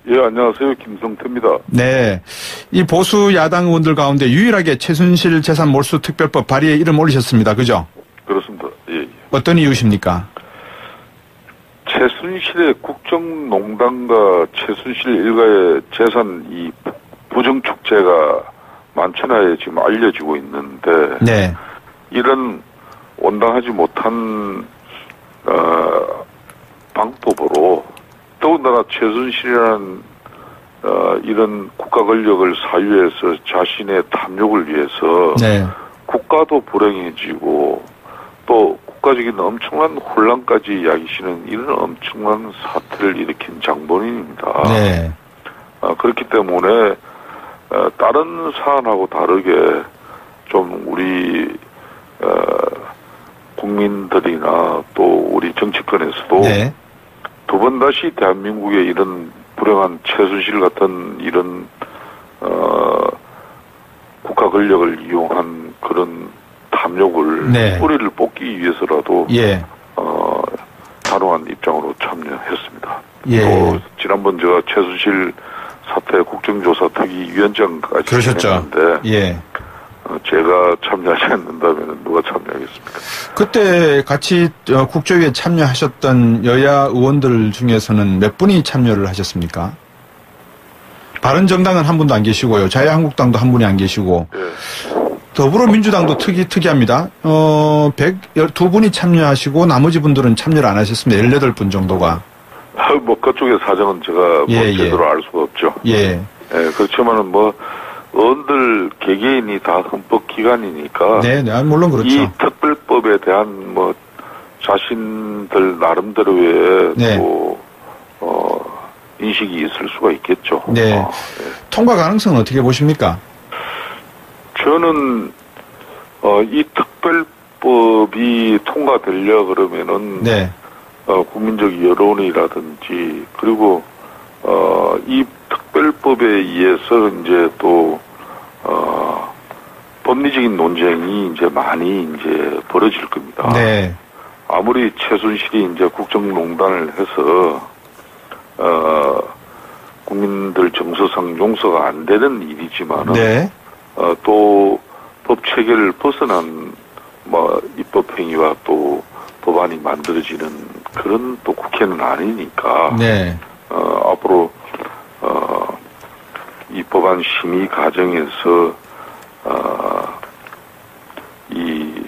예, 안녕하세요. 김성태입니다. 네. 이 보수 야당 의원들 가운데 유일하게 최순실 재산 몰수 특별법 발의에 이름 올리셨습니다. 그죠? 그렇습니다. 예. 어떤 이유십니까? 최순실의 국정농단과 최순실 일가의 재산 이 부정축제가 만천하에 지금 알려지고 있는데, 네. 이런 온당하지 못한 방법으로 더군다나 최순실이라는 이런 국가 권력을 사유해서 자신의 탐욕을 위해서 네. 국가도 불행해지고 또 국가적인 엄청난 혼란까지 야기시는 이런 엄청난 사태를 일으킨 장본인입니다. 네. 그렇기 때문에 다른 사안하고 다르게 좀 우리 국민들이나 또 우리 정치권에서도 네. 두 번 다시 대한민국의 이런 불행한 최순실 같은 이런 국가 권력을 이용한 그런 탐욕을 네. 뿌리를 뽑기 위해서라도 예. 단호한 입장으로 참여했습니다. 예. 또 지난번 제가 최순실 사태 국정조사 특위위원장까지 그러셨죠. 했는데 예. 제가 참여하지 않는다면 누가 참여하겠습니까? 그때 같이 국조위에 참여하셨던 여야 의원들 중에서는 몇 분이 참여를 하셨습니까? 바른정당은 한 분도 안 계시고요. 자유한국당도 한 분이 안 계시고. 예. 더불어민주당도 특이합니다. 112분이 참여하시고 나머지 분들은 참여를 안 하셨습니다. 18분 정도가. 뭐 그쪽의 사정은 제가 예, 제대로 알 수가 없죠. 예. 예, 그렇지만은 뭐 의원들 개개인이 다 헌법기관이니까. 네, 물론 그렇죠. 이 특별법에 대한 뭐 자신들 나름대로의 네. 또 인식이 있을 수가 있겠죠. 네. 네. 통과 가능성은 어떻게 보십니까? 저는 이 특별법이 통과되려 그러면은 네. 국민적 여론이라든지 그리고 이 특별법에 의해서 이제 또 법리적인 논쟁이 이제 많이 이제 벌어질 겁니다. 네. 아무리 최순실이 이제 국정농단을 해서 국민들 정서상 용서가 안 되는 일이지만은 네. 또 법 체계를 벗어난 뭐 입법 행위와 또 법안이 만들어지는 그런 또 국회는 아니니까. 네. 앞으로 이 법안 심의 과정에서 이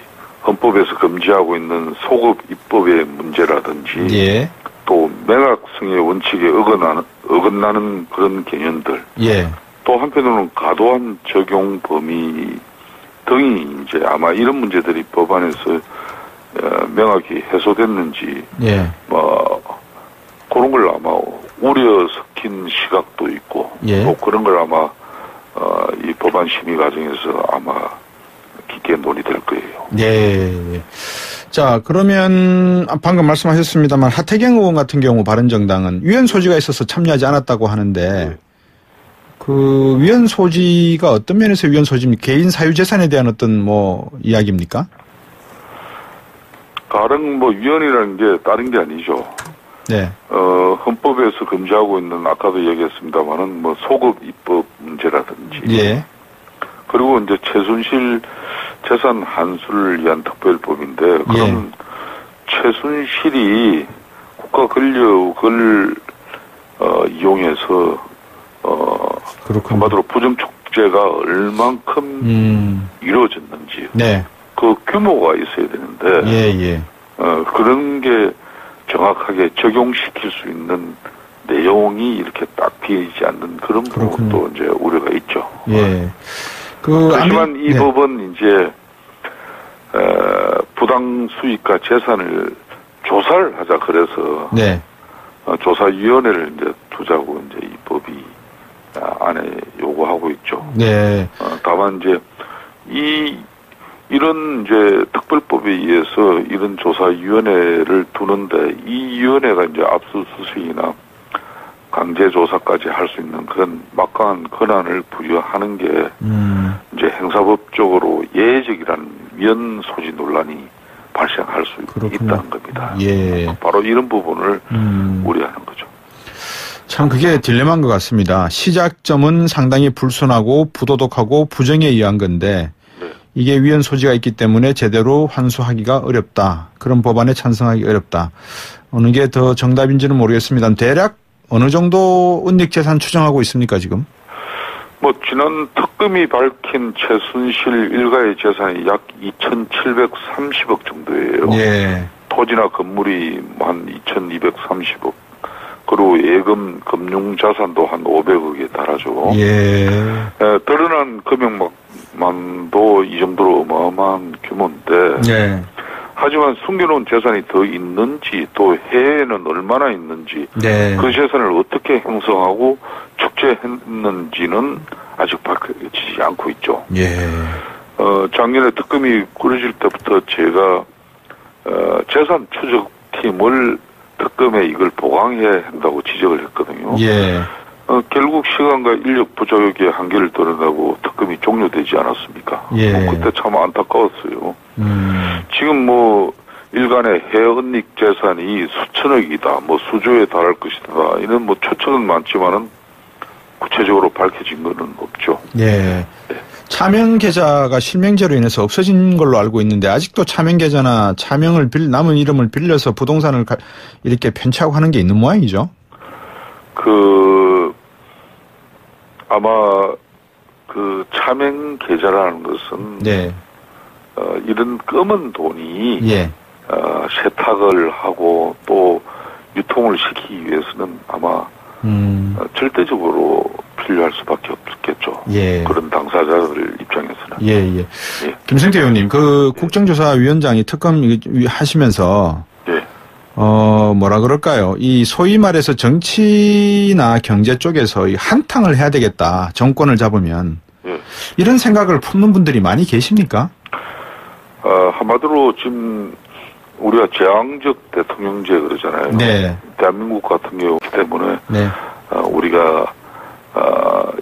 헌법에서 금지하고 있는 소급 입법의 문제라든지 예. 또 명확성의 원칙에 어긋나는 그런 개념들. 예. 또 한편으로는 과도한 적용 범위 등이 이제 아마 이런 문제들이 법안에서 명확히 해소됐는지 예. 뭐 그런 걸 아마 우려 섞인 시각도 있고 예. 또 그런 걸 아마 이 법안 심의 과정에서 아마 깊게 논의될 거예요. 예. 자, 그러면 방금 말씀하셨습니다만 하태경 의원 같은 경우 바른정당은 위헌 소지가 있어서 참여하지 않았다고 하는데 네. 그 위헌 소지가 어떤 면에서 위헌 소지입니까? 개인 사유재산에 대한 어떤 뭐 이야기입니까? 다른 뭐 위헌이라는 게 다른 게 아니죠. 네. 헌법에서 금지하고 있는 아까도 얘기했습니다만은 뭐 소급 입법 문제라든지. 예. 그리고 이제 최순실 재산 환수를 위한 특별법인데 그럼 최순실이 국가 권력을 이용해서 그렇군요. 한마디로 부정축제가 얼만큼 이루어졌는지 네. 그 규모가 있어야 되는데 예. 그런 게 정확하게 적용시킬 수 있는 내용이 이렇게 딱 비어있지 않는 그런 부분도 이제 우려가 있죠. 예. 하지만 이 법은 이제 부당 수익과 재산을 조사를 하자 그래서 네. 조사위원회를 이제 두자고 이제 이 법이 안에 요구하고 있죠. 네. 다만 이제 이런 이제 특별법에 의해서 이런 조사위원회를 두는데 이 위원회가 이제 압수수색이나 강제조사까지 할 수 있는 그런 막강한 권한을 부여하는 게 이제 행사법적으로 예외적이라는 위헌 소지 논란이 발생할 수 있다는 겁니다. 예. 바로 이런 부분을 우려하는 거죠. 참 그게 딜레마인 것 같습니다. 시작점은 상당히 불순하고 부도덕하고 부정에 의한 건데 네. 이게 위헌 소지가 있기 때문에 제대로 환수하기가 어렵다. 그런 법안에 찬성하기 어렵다. 어느 게 더 정답인지는 모르겠습니다. 대략 어느 정도 은닉재산 추정하고 있습니까 지금? 지난 특검이 밝힌 최순실 일가의 재산이 약 2,730억 정도예요. 예. 토지나 건물이 한 2,230억. 그리고 예금, 금융자산도 한 500억에 달하죠. 예. 드러난 금액만도 이 정도로 어마어마한 규모인데. 예. 하지만 숨겨놓은 재산이 더 있는지 또 해외에는 얼마나 있는지 네. 그 재산을 어떻게 형성하고 축제했는지는 아직 밝혀지지 않고 있죠. 예. 작년에 특검이 꾸려질 때부터 제가 재산 추적팀을 특검에 이걸 보강해야 한다고 지적을 했거든요. 예. 결국 시간과 인력 부족의 한계를 드러내고 특검이 종료되지 않았습니까? 예. 그때 참 안타까웠어요. 지금 일간의 해은닉 재산이 수천억이다, 수조에 달할 것이다, 이런 추측은 많지만은 구체적으로 밝혀진 것은 없죠. 예. 네. 차명 계좌가 실명제로 인해서 없어진 걸로 알고 있는데 아직도 차명 계좌나 차명을 남은 이름을 빌려서 부동산을 이렇게 편취하고 하는 게 있는 모양이죠. 아마 차명 계좌라는 것은 네. 이런 검은 돈이 예. 세탁을 하고 또 유통을 시키기 위해서는 아마 절대적으로 필요할 수밖에 없겠죠. 예. 그런 당사자들 입장에서는. 예. 예. 김성태 의원님, 국정조사위원장이 특검 하시면서 뭐라 그럴까요? 이 소위 말해서 정치나 경제 쪽에서 한탕을 해야 되겠다. 정권을 잡으면. 예. 이런 생각을 품는 분들이 많이 계십니까? 한마디로 지금 우리가 제왕적 대통령제 그러잖아요. 네. 대한민국 같은 경우기 때문에 네. 우리가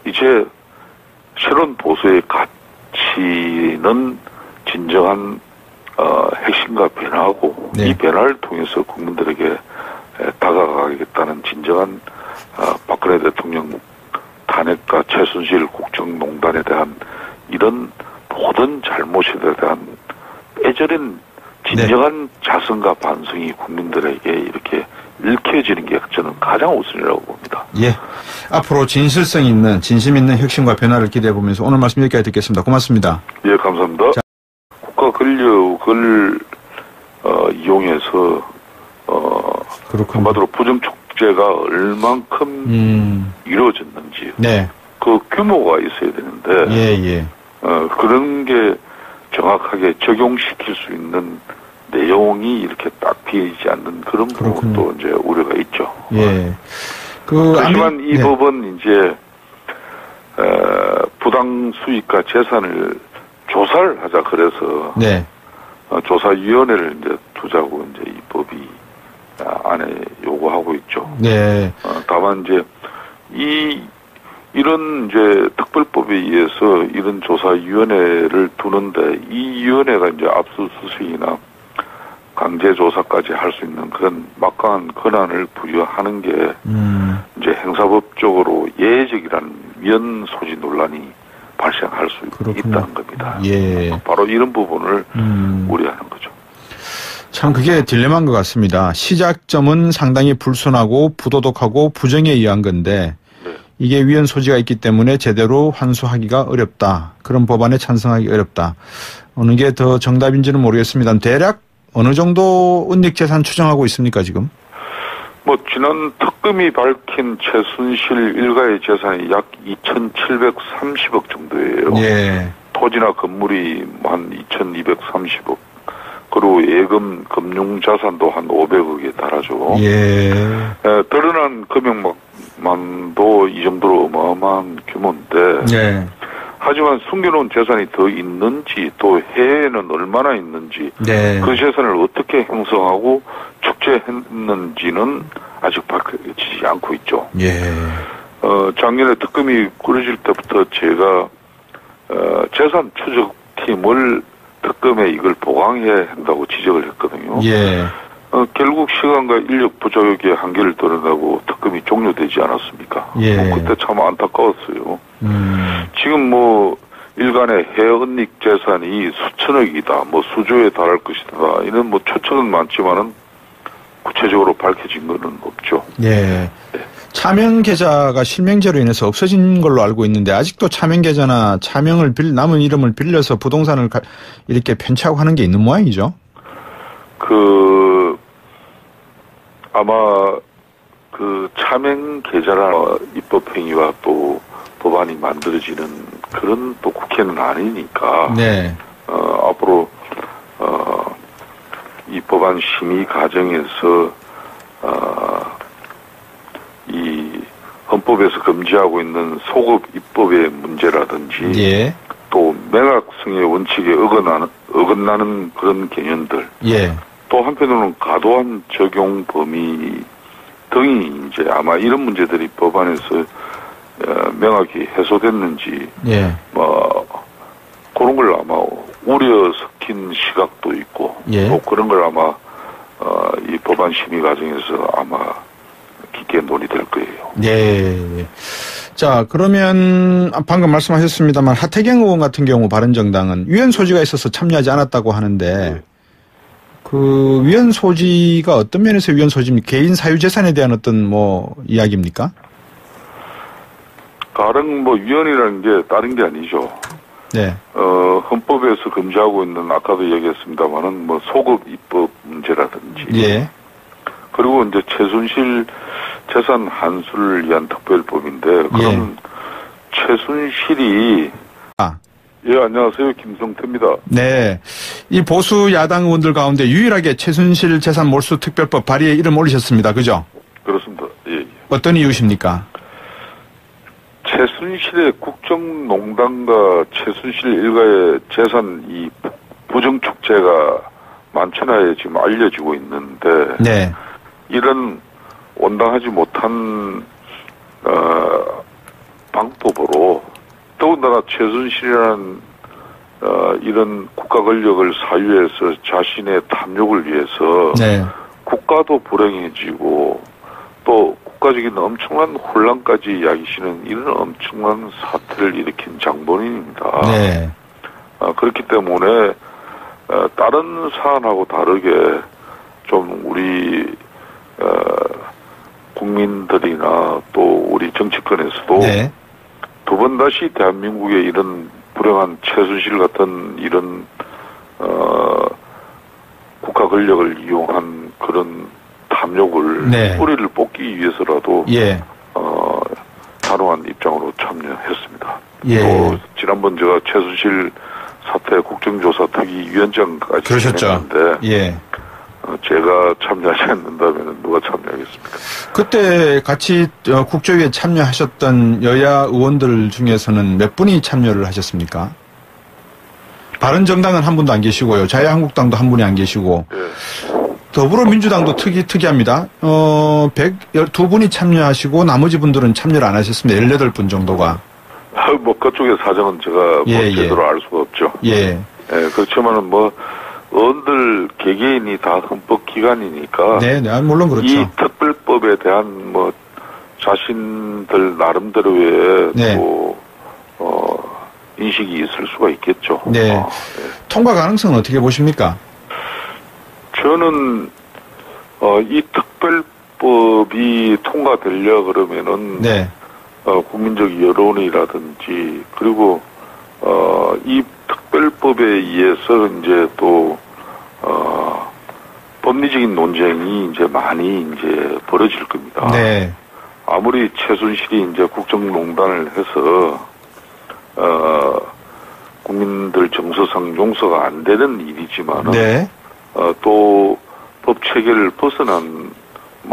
이제 새로운 보수의 가치는 진정한 핵심과 변화고 네. 이 변화를 통해서 국민들에게 다가가겠다는 진정한 박근혜 대통령 탄핵과 최순실 국정농단에 대한 이런 모든 잘못에 대한 애절한 진정한 자성과 반성이 국민들에게 이렇게 읽혀지는 게 저는 가장 우선이라고 봅니다. 예. 앞으로 진실성 있는, 진심 있는 혁신과 변화를 기대해 보면서 오늘 말씀 여기까지 듣겠습니다. 고맙습니다. 예, 감사합니다. 자. 국가 권력을 이용해서 한마디로 부정축제가 얼만큼 이루어졌는지 네. 그 규모가 있어야 되는데 예. 그런 게 정확하게 적용시킬 수 있는 내용이 이렇게 딱 비이지 않는 그런 부분도 이제 우려가 있죠. 예. 하지만 이 법은 이제 부당 수익과 재산을 조사를 하자 그래서 네. 조사위원회를 이제 두자고 이제 이 법이 안에 요구하고 있죠. 네. 다만 이제 이런 이제 특별법에 의해서 이런 조사위원회를 두는데 이 위원회가 이제 압수수색이나 강제조사까지 할 수 있는 그런 막강한 권한을 부여하는 게 이제 행사법적으로 예외적이라는 위헌 소지 논란이 발생할 수 있다는 겁니다. 예. 바로 이런 부분을 우려하는 거죠. 참 그게 딜레마인 것 같습니다. 시작점은 상당히 불순하고 부도덕하고 부정에 의한 건데 네. 이게 위헌 소지가 있기 때문에 제대로 환수하기가 어렵다. 그런 법안에 찬성하기 어렵다. 어느 게 더 정답인지는 모르겠습니다. 대략 어느 정도 은닉재산 추정하고 있습니까 지금? 지난 특검이 밝힌 최순실 일가의 재산이 약 2,730억 정도예요. 예. 토지나 건물이 한 2,230억. 그리고 예금, 금융자산도 한 500억에 달하죠. 예. 드러난 금액만도 이 정도로 어마어마한 규모인데. 예. 하지만 숨겨놓은 재산이 더 있는지 또 해외에는 얼마나 있는지 네. 그 재산을 어떻게 형성하고 축제했는지는 아직 밝혀지지 않고 있죠. 예. 작년에 특검이 꾸려질 때부터 제가 재산 추적팀을 특검에 이걸 보강해야 한다고 지적을 했거든요. 예. 결국 시간과 인력 부족의 한계를 드러내고 특검이 종료되지 않았습니까? 예. 그때 참 안타까웠어요. 지금 뭐 일간의 해은닉 재산이 수천억이다, 뭐 수조에 달할 것이다, 이런 뭐 추측은 많지만은 구체적으로 밝혀진 것은 없죠. 예. 차명 계좌가 실명제로 인해서 없어진 걸로 알고 있는데 아직도 차명 계좌나 차명을 남은 이름을 빌려서 부동산을 이렇게 편취하고 하는 게 있는 모양이죠. 아마 차명 계좌나 입법행위와 또 법안이 만들어지는 그런 또 국회는 아니니까. 네. 앞으로, 이 법안 심의 과정에서, 이 헌법에서 금지하고 있는 소급 입법의 문제라든지. 예. 또 매각성의 원칙에 어긋나는 그런 개념들. 예. 또 한편으로는 과도한 적용 범위 등이 이제 아마 이런 문제들이 법안에서 명확히 해소됐는지, 예. 뭐 그런 걸 아마 우려 섞인 시각도 있고, 예. 또 그런 걸 아마 이 법안 심의 과정에서 아마 깊게 논의될 거예요. 네. 자, 그러면 방금 말씀하셨습니다만 하태경 의원 같은 경우 바른정당은 위헌 소지가 있어서 참여하지 않았다고 하는데, 네. 그 위헌 소지가 어떤 면에서 위헌 소지입니까? 개인 사유재산에 대한 어떤 뭐 이야기입니까? 다른 뭐 위헌이라는 게 다른 게 아니죠. 네. 헌법에서 금지하고 있는 아까도 얘기했습니다만은 뭐 소급 입법 문제라든지. 예. 그리고 이제 최순실 재산 환수를 위한 특별법인데, 그럼 최순실이. 예, 안녕하세요. 김성태입니다. 네. 이 보수 야당 의원들 가운데 유일하게 최순실 재산 몰수 특별법 발의에 이름 올리셨습니다. 그죠? 그렇습니다. 예. 어떤 이유십니까? 최순실의 국정농단과 최순실 일가의 재산 이 부정축제가 만천하에 지금 알려지고 있는데, 네. 이런 온당하지 못한 방법으로, 더군다나 최순실이라는 이런 국가 권력을 사유해서 자신의 탐욕을 위해서 네. 국가도 불행해지고 또 국가적인 엄청난 혼란까지 야기시는 이런 엄청난 사태를 일으킨 장본인입니다. 네. 그렇기 때문에 다른 사안하고 다르게 좀 우리 국민들이나 또 우리 정치권에서도 네. 두 번 다시 대한민국의 이런 불행한 최순실 같은 이런 국가 권력을 이용한 그런 탐욕을 네. 뿌리를 뽑기 위해서라도 예. 단호한 입장으로 참여했습니다. 예. 또 지난번 제가 최순실 사태 국정조사 특위위원장까지 그러셨죠. 했는데 예. 제가 참여하지 않는다면 누가 참여하겠습니까? 그때 같이 국조위에 참여하셨던 여야 의원들 중에서는 몇 분이 참여를 하셨습니까? 바른정당은 한 분도 안 계시고요. 자유한국당도 한 분이 안 계시고. 예. 더불어민주당도 특이합니다. 102분이 참여하시고 나머지 분들은 참여를 안 하셨습니다. 18분 정도가. 뭐 그쪽의 사정은 제가 제대로 알 수가 없죠. 예. 그렇지만은 뭐 의원들 개개인이 다 헌법기관이니까. 네, 물론 그렇죠. 이 특별법에 대한 뭐 자신들 나름대로의 네. 뭐 인식이 있을 수가 있겠죠. 네. 통과 가능성은 어떻게 보십니까? 저는 이 특별법이 통과되려 그러면은 네. 국민적 여론이라든지 그리고 이 특별법에 의해서 이제 또 법리적인 논쟁이 이제 많이 이제 벌어질 겁니다. 네. 아무리 최순실이 이제 국정농단을 해서 국민들 정서상 용서가 안 되는 일이지만은 네. 또 법 체계를 벗어난